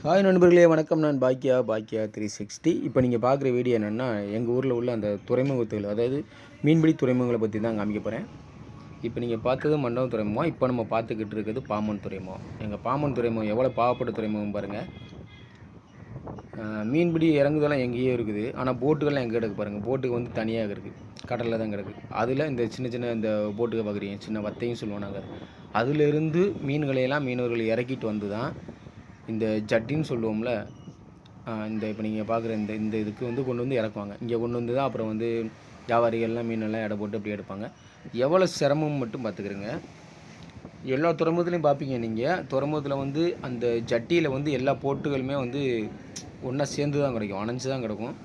Hi நண்பர்களே, வணக்கம். நான் பாக்கியா 360. இப்போ நீங்கள் பார்க்குற வீடியோ என்னென்னா, எங்கள் ஊரில் உள்ள அந்த துறைமுகத்தில், அதாவது மீன்பிடி துறைமுகங்களை பற்றி தான் காமிக்க போகிறேன். இப்போ நீங்கள் பார்த்தது மண்டபம் துறைமுகம். இப்போ நம்ம பார்த்துக்கிட்டு இருக்கிறது பாம்பன் துறைமுகம். எங்கள் பாம்பன் துறைமுகம் எவ்வளோ பாவப்பட்ட துறைமுகம் பாருங்கள். மீன்பிடி இறங்குதெல்லாம் எங்கேயோ இருக்குது, ஆனால் போட்டுகள்லாம் எங்கே கிடக்கு பாருங்கள். போட்டுக்கு வந்து தனியாக இருக்குது, கடலில் தான் கிடக்கு. அதில் இந்த சின்ன சின்ன இந்த போட்டுக்கு பார்க்குறீங்க, சின்ன வத்தையும் சொல்லுவோம் நாங்கள். அதிலிருந்து மீன்களையெல்லாம் மீனவர்கள் இறக்கிட்டு வந்து தான் இந்த ஜட்டின்னு சொல்லுவோம்ல, இந்த இப்போ நீங்கள் பார்க்குற இந்த இந்த இதுக்கு வந்து கொண்டு வந்து இறக்குவாங்க. இங்கே கொண்டு வந்து தான் அப்புறம் வந்து வியாபாரிகள்லாம் மீனெல்லாம் எடை போட்டு அப்படி எடுப்பாங்க. எவ்வளோ சிரமம் மட்டும் பார்த்துக்கிறங்க. எல்லா துறைமுகத்துலையும் பார்ப்பீங்க நீங்கள். துறைமுகத்தில் வந்து அந்த ஜட்டியில் வந்து எல்லா போட்டுகளுமே வந்து ஒன்றா சேர்ந்து தான் கிடைக்கும், அணைஞ்சு தான் கிடக்கும்.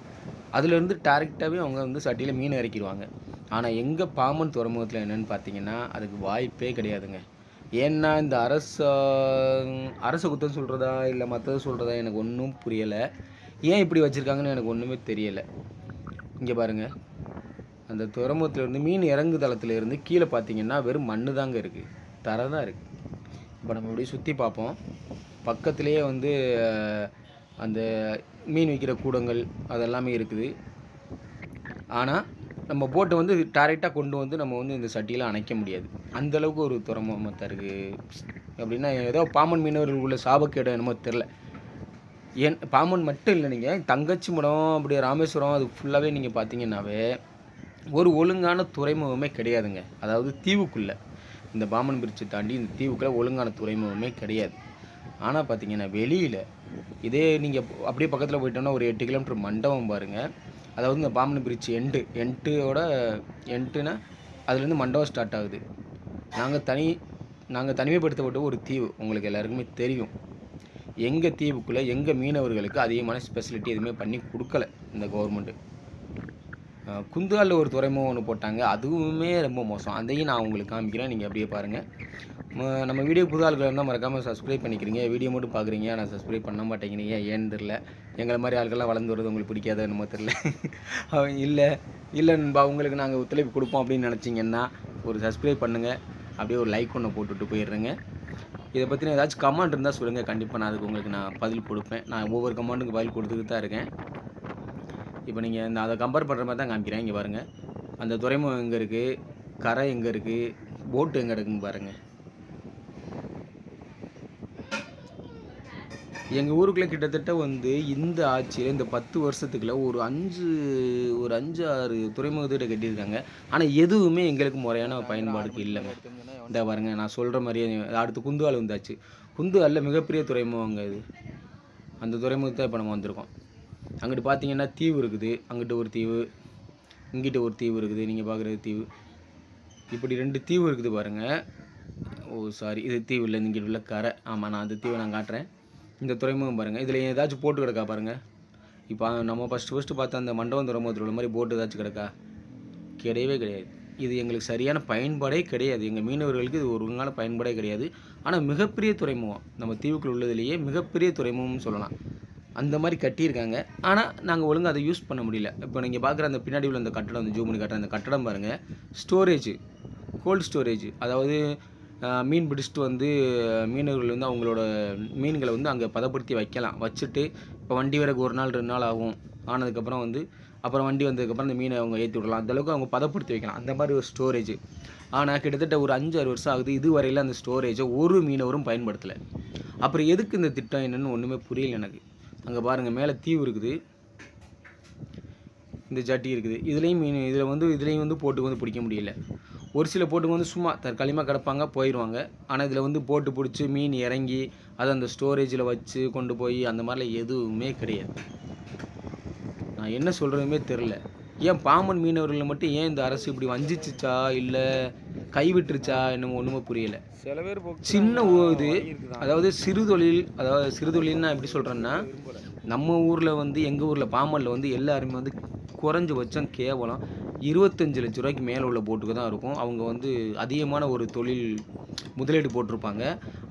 அதுலேருந்து டேரெக்டாகவே அவங்க வந்து சட்டியில் மீன் இறக்கிடுவாங்க. ஆனால் எங்கள் பாம்பன் துறைமுகத்தில் என்னென்னு பார்த்தீங்கன்னா, அதுக்கு வாய்ப்பே கிடையாதுங்க. ஏன்னா இந்த அரச குத்தம் சொல்கிறதா இல்லை மற்றதை சொல்கிறதா எனக்கு ஒன்றும் புரியலை. ஏன் இப்படி வச்சுருக்காங்கன்னு எனக்கு ஒன்றுமே தெரியலை. இங்கே பாருங்கள், அந்த துறைமுகத்துலேருந்து மீன் இறங்கு தளத்துலேருந்து கீழே பார்த்தீங்கன்னா வெறும் மண்ணு தாங்க இருக்குது, தரை தான் இருக்குது. இப்போ நம்ம இப்படி சுற்றி பார்ப்போம். பக்கத்துலேயே வந்து அந்த மீன் விற்கிற கூடங்கள் அதெல்லாமே இருக்குது. ஆனால் நம்ம போட்டை வந்து டைரெக்டாக கொண்டு வந்து நம்ம வந்து இந்த சட்டியில் அணைக்க முடியாது. அந்தளவுக்கு ஒரு துறைமுகமாக இருக்குது. அப்படின்னா ஏதோ பாம்பன் மீனவர்கள் உள்ள சாபக்கேடு என்னமோ தெரில. ஏன் பாம்பன் மட்டும் இல்லை, நீங்கள் தங்கச்சி மடம் அப்படி ராமேஸ்வரம் அது ஃபுல்லாகவே நீங்கள் பார்த்தீங்கன்னாவே ஒரு ஒழுங்கான துறைமுகமே கிடையாதுங்க. அதாவது தீவுக்குள்ளே, இந்த பாம்பன் பிரிட்ஜை தாண்டி இந்த தீவுக்குள்ளே ஒழுங்கான துறைமுகமே கிடையாது. ஆனால் பார்த்தீங்கன்னா வெளியில் இதே நீங்கள் அப்படியே பக்கத்தில் போயிட்டோம்னா ஒரு 8 கிலோமீட்டர் மண்டபம் பாருங்கள். அதாவது இந்த பாம்பன் பிரிட்ஜ் எண்டோட எண்டுனா அதுலேருந்து மண்டபம் ஸ்டார்ட் ஆகுது. நாங்கள் தனிமைப்படுத்தப்பட்ட ஒரு தீவு, உங்களுக்கு எல்லாருக்குமே தெரியும். எங்கள் தீவுக்குள்ளே எங்கள் மீனவர்களுக்கு அதிகமான ஸ்பெசிலிட்டி எதுவுமே பண்ணி கொடுக்கல இந்த கவர்மெண்ட்டு. குந்துகாலில் ஒரு துறைமுகம் ஒன்று போட்டாங்க, அதுவுமே ரொம்ப மோசம். அதையும் நான் உங்களுக்கு காமிக்கிறேன், நீங்கள் அப்படியே பாருங்கள். நம்ம வீடியோ புது ஆட்கள் இருந்தால் மறக்காமல் சப்ஸ்கிரைப் பண்ணிக்கிறீங்க. வீடியோ மட்டும் பார்க்குறீங்க, ஆனால் சப்ஸ்கிரைப் பண்ண மாட்டேங்கிறீங்க. ஏன்னு தெரில. எங்களை மாதிரி ஆட்கள்லாம் வளர்ந்து வருது உங்களுக்கு பிடிக்காத என்னமோ தெரில. இல்லை நண்பா, உங்களுக்கு நாங்கள் ஒத்துழைப்பு கொடுப்போம் அப்படின்னு நினச்சிங்கன்னா ஒரு சப்ஸ்கிரைப் பண்ணுங்கள், அப்படியே ஒரு லைக் ஒன்று போட்டுவிட்டு போயிடுறேங்க. இதை பற்றின ஏதாச்சும் கமெண்ட் இருந்தால் சொல்லுங்கள், கண்டிப்பாக நான் அதுக்கு உங்களுக்கு பதில் கொடுப்பேன். நான் ஒவ்வொரு கமெண்ட்டுக்கு பதில் கொடுத்துக்கிட்டு தான் இருக்கேன். இப்போ நீங்கள் அதை கம்பேர் பண்ணுற மாதிரி தான் காமிக்கிறேன். இங்கே பாருங்கள், அந்த துறைமுகம் எங்கே இருக்குது, கரை எங்கே இருக்குது, போட்டு எங்கே இருக்குன்னு பாருங்கள். எங்கள் ஊருக்குள்ளே கிட்டத்தட்ட வந்து இந்த ஆட்சியில் இந்த 10 வருஷத்துக்குள்ள ஒரு 5-6 துறைமுகத்திட்ட கட்டியிருக்காங்க. ஆனால் எதுவுமே எங்களுக்கு முறையான பயன்பாடுக்கு இல்லைங்க. இந்த பாருங்க, நான் சொல்கிற மாதிரியே அடுத்து குந்துகால் வந்தாச்சு. குந்துகாலில் மிகப்பெரிய துறைமுகங்க இது. அந்த துறைமுகத்தை இப்போ நம்ம வந்திருக்கோம். அங்கிட்டு பார்த்தீங்கன்னா தீவு இருக்குது, அங்கிட்டு ஒரு தீவு, இங்கிட்ட ஒரு தீவு இருக்குது. நீங்கள் பார்க்குறது தீவு. இப்படி 2 தீவு இருக்குது பாருங்கள். சாரி, இது தீவு இல்லை, இங்கிட்ட உள்ள கரை. ஆமாம், நான் அந்த தீவை நான் காட்டுறேன். இந்த துறைமுகம் பாருங்கள், இதில் ஏதாச்சும் போட்டு கிடக்கா பாருங்கள். இப்போ நம்ம ஃபஸ்ட்டு பார்த்த அந்த மண்டபம் துறைமுகத்தில் உள்ள மாதிரி போட்டு ஏதாச்சும் கிடக்கா? கிடையவே கிடையாது. இது எங்களுக்கு சரியான பயன்பாடே கிடையாது. எங்கள் மீனவர்களுக்கு இது ஒரு ஒழுங்கான பயன்பாடே கிடையாது. ஆனால் மிகப்பெரிய துறைமுகம், நம்ம தீவுக்குள் உள்ளதுலேயே மிகப்பெரிய துறைமுகம்னு சொல்லலாம். அந்த மாதிரி கட்டியிருக்காங்க. ஆனால் நாங்கள் ஒழுங்காக அதை யூஸ் பண்ண முடியல. இப்போ நீங்கள் பார்க்குற அந்த பின்னாடி உள்ள அந்த கட்டடம், அந்த ஜூம் பண்ணி காட்டுற அந்த கட்டடம் பாருங்கள். Storage, gold storage. அதாவது மீன் பிடிச்சிட்டு வந்து மீனவர்கள் வந்து அவங்களோட மீன்களை வந்து அங்கே பதப்படுத்தி வைக்கலாம். வச்சுட்டு இப்போ வண்டி வரக்கு 1 நாள் 2 நாள் ஆகும். ஆனதுக்கப்புறம் வந்து அப்புறம் வண்டி வந்ததுக்கப்புறம் அந்த மீனை அவங்க ஏற்றி விடலாம். அந்தளவுக்கு அவங்க பதப்படுத்தி வைக்கலாம். அந்த மாதிரி ஒரு ஸ்டோரேஜ். ஆனால் கிட்டத்தட்ட ஒரு 5-6 வருஷம் ஆகுது, இதுவரையில் அந்த ஸ்டோரேஜை ஒரு மீனவரும் பயன்படுத்தலை. அப்புறம் எதுக்கு இந்த திட்டம் என்னென்னு ஒன்றுமே புரியல எனக்கு. அங்கே பாருங்கள், மேலே தீவு இருக்குது, இந்த ஜட்டி இருக்குது. இதுலேயும் வந்து போட்டு வந்து பிடிக்க முடியல. ஒரு சில போட்டுங்க வந்து சும்மா தற்காலிகமாக கிடப்பாங்க, போயிடுவாங்க. ஆனால் இதில் வந்து போட்டு பிடிச்சி மீன் இறங்கி அதை அந்த ஸ்டோரேஜில் வச்சு கொண்டு போய் அந்த மாதிரிலாம் எதுவுமே கிடையாது. நான் என்ன சொல்கிறதுமே தெரில. ஏன் பாம்பன் மீனவர்களை மட்டும் ஏன் இந்த அரசு இப்படி வஞ்சிச்சிச்சா இல்லை கைவிட்டுருச்சா என்னமோ ஒன்றுமே புரியலை. சில பேர் சின்ன இது, அதாவது சிறுதொழில்னா எப்படி சொல்கிறேன்னா, நம்ம ஊரில் வந்து எங்கள் ஊரில் பாம்பனில் வந்து எல்லாருமே வந்து குறைஞ்சபட்சம் கேவலம் 25 லட்ச ரூபாய்க்கு மேலே உள்ள போட்டுக்கு தான் இருக்கும். அவங்க வந்து அதிகமான ஒரு தொழில் முதலீடு போட்டிருப்பாங்க,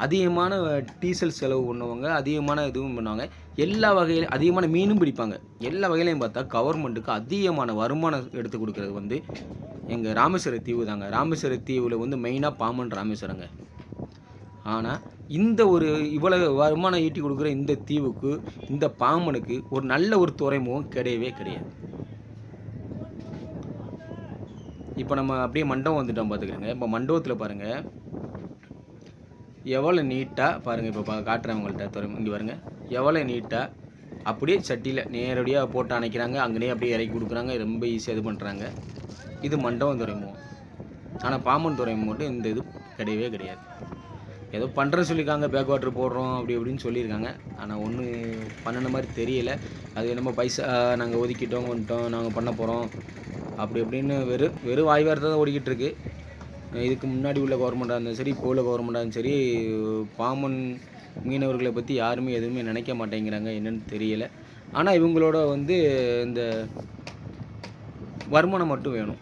அதிகமான டீசல் செலவு பண்ணுவாங்க, அதிகமான இதுவும் பண்ணுவாங்க. எல்லா வகையிலும் அதிகமான மீனும் பிடிப்பாங்க. எல்லா வகையிலையும் பார்த்தா கவர்மெண்ட்டுக்கு அதிகமான வருமானம் எடுத்து கொடுக்குறது வந்து எங்கள் ராமேஸ்வர தீவு தாங்க. ராமேஸ்வர தீவில் வந்து மெயினாக பாம்பன் ராமேஸ்வரங்க. ஆனால் இந்த ஒரு இவ்வளவு வருமானம் ஈட்டி கொடுக்குற இந்த தீவுக்கு, இந்த பாம்பனுக்கு ஒரு நல்ல ஒரு துறைமுகம் கிடையவே கிடையாது. இப்போ நம்ம அப்படியே மண்டபம் வந்துட்டோம் பார்த்துக்கோங்க. இப்போ மண்டபத்தில் பாருங்கள் எவ்வளோ நீட்டாக பாருங்கள். இப்போ காட்டுறேன் உங்கள்கிட்ட துறைமுகம். இங்கே பாருங்கள் எவ்வளோ நீட்டாக அப்படியே சட்டியில் நேரடியாக போட்டு அணைக்கிறாங்க. அங்கேயே அப்படியே இறக்கி கொடுக்குறாங்க. ரொம்ப ஈஸியாக இது பண்ணுறாங்க. இது மண்டபம் துறைமுகம். ஆனால் பாம்பன் துறைமுகம் மட்டும் இந்த இது கிடையவே கிடையாது. ஏதோ பண்ணுறேன்னு சொல்லியிருக்காங்க, பேக் வாட்டர் போடுறோம் அப்படி இப்படின்னு சொல்லியிருக்காங்க. ஆனால் ஒன்றும் பண்ணின மாதிரி தெரியல. அது என்னமோ பைசா நாங்கள் ஒதுக்கிட்டோம் வந்துட்டோம், நாங்கள் பண்ண போகிறோம் அப்படி இப்படின்னு வெறும் வாய் வார்த்தை தான் ஓடிக்கிட்டு இருக்கு. இதுக்கு முன்னாடி உள்ள கவர்மெண்ட்டாக இருந்தாலும் சரி, இப்போ உள்ள கவர்மெண்ட்டாக இருந்தாலும் சரி, பாம்பன் மீனவர்களை பற்றி யாருமே எதுவுமே நினைக்க மாட்டேங்கிறாங்க. என்னன்னு தெரியல. ஆனால் இவங்களோட இந்த வருமானம் மட்டும் வேணும்.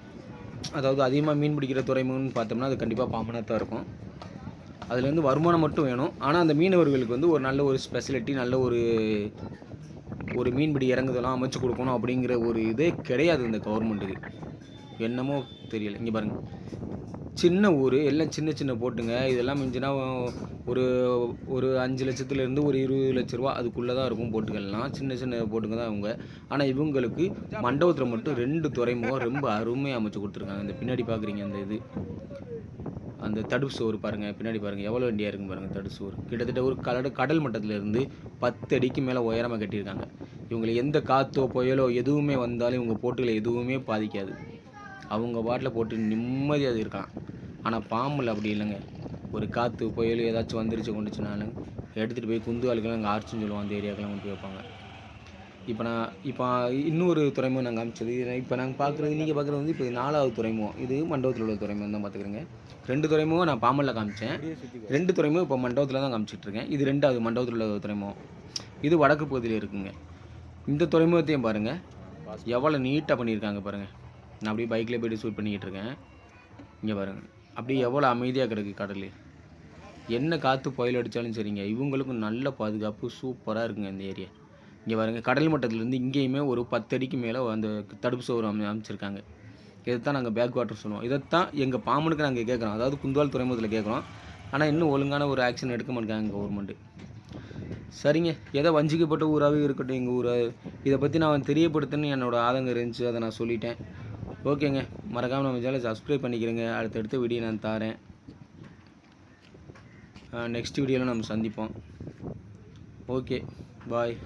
அதாவது அதிகமாக மீன் பிடிக்கிற துறைமுகம்னு பார்த்தோம்னா அது கண்டிப்பாக பாம்பனாக தான் இருக்கும். அதுலேருந்து வருமானம் மட்டும் வேணும். ஆனால் அந்த மீனவர்களுக்கு ஒரு நல்ல ஒரு ஸ்பெஷலிட்டி, நல்ல ஒரு மீன்பிடி இறங்குதெல்லாம் அமைச்சு கொடுக்கணும் அப்படிங்கிற ஒரு இதே கிடையாது இந்த கவர்மெண்ட்டுக்கு. என்னமோ தெரியல. இங்கே பாருங்கள், சின்ன ஊர், எல்லாம் சின்ன சின்ன போட்டுங்க. இதெல்லாம் மிஞ்சினா ஒரு 5 லட்சத்துலேருந்து ஒரு 20 லட்ச ரூபா அதுக்குள்ளே தான் இருக்கும் போட்டுகள்லாம். சின்ன சின்ன போட்டுங்க தான் அவங்க. ஆனால் இவங்களுக்கு மண்டபத்தில் மட்டும் 2 துறைமுகம் ரொம்ப அருமையாக அமைச்சு கொடுத்துருக்காங்க. இந்த பின்னாடி பார்க்குறீங்க அந்த தடுப்பு சோறு பாருங்கள், பின்னாடி பாருங்கள் எவ்வளோ வண்டியாக இருக்குன்னு பாருங்கள். தடுப்பு சோறு கிட்டத்தட்ட ஒரு கடல் மட்டத்திலேருந்து 10 அடிக்கு மேலே உயரமாக கட்டியிருக்காங்க. இவங்களுக்கு எந்த காற்றோ புயலோ எதுவுமே வந்தாலும் இவங்க போட்டுகளை எதுவுமே பாதிக்காது. அவங்க பாட்டில் போட்டு நிம்மதியாக இருக்கலாம். ஆனால் பாம்பில் அப்படி இல்லைங்க. ஒரு காற்று புயல் ஏதாச்சும் கொண்டுச்சுனாலும் எடுத்துகிட்டு போய் குந்துவாளுக்கெல்லாம் அங்கே ஆர்ச்சுன்னு சொல்லுவோம். அந்த ஏரியாக்கெல்லாம் கொண்டு போய் வைப்பாங்க. இப்போ இன்னொரு துறைமுகம் நாங்கள் காமிச்சது. இப்போ நாங்கள் பார்க்குறது, நீங்கள் பார்க்குறது இப்போ 4வது துறைமுகம். இது மண்டபத்தில் உள்ள துறைமுகம் தான் பார்த்துக்கிறேங்க. 2 துறைமுகம் நான் பாம்பனில் காமிச்சேன். 2 துறைமுகம் இப்போ மண்டபத்தில் தான் காமிச்சிட்ருக்கேன். இது 2வது மண்டபத்தில் உள்ள துறைமுகம். இது வடக்கு பகுதியில் இருக்குங்க. இந்த துறைமுகத்தையும் பாருங்கள் எவ்வளோ நீட்டாக பண்ணியிருக்காங்க பாருங்கள். நான் அப்படியே பைக்கில் போய்ட்டு ஷூட் பண்ணிக்கிட்டு இருக்கேன். இங்கே பாருங்கள் அப்படியே எவ்வளோ அமைதியாக கிடக்கு கடல். என்ன காற்று புயல் அடித்தாலும் சரிங்க, இவங்களுக்கும் நல்ல பாதுகாப்பு சூப்பராக இருக்குங்க இந்த ஏரியா. இங்கே பாருங்கள் கடல் மட்டத்துலேருந்து இங்கேயுமே ஒரு 10 அடிக்கு மேலே அந்த தடுப்பு சோறு அமைச்சிருக்காங்க. இதைத்தான் நாங்கள் பேக் வாட்டர் சொல்லுவோம். இதைத்தான் எங்கள் பாம்பனுக்கு நாங்கள் கேட்குறோம். அதாவது குந்துவால் துறைமுகத்தில் கேட்குறோம். ஆனால் இன்னும் ஒழுங்கான ஒரு ஆக்ஷன் எடுக்க மாட்டாங்க கவர்மெண்ட்டு. சரிங்க, ஏதோ வஞ்சிக்கப்பட்ட ஊராகவே இருக்கட்டும் எங்கள் ஊரை. இதை பற்றி நான் தெரியப்படுத்துன்னு என்னோடய ஆதங்கம் இருந்துச்சு, அதை நான் சொல்லிட்டேன். ஓகேங்க, மறக்காமல் நம்ம சேனலை சப்ஸ்கிரைப் பண்ணிக்கிறேங்க. அடுத்தடுத்த வீடியோ நான் தரேன். நெக்ஸ்ட் வீடியோவில் நம்ம சந்திப்போம். ஓகே, பாய்.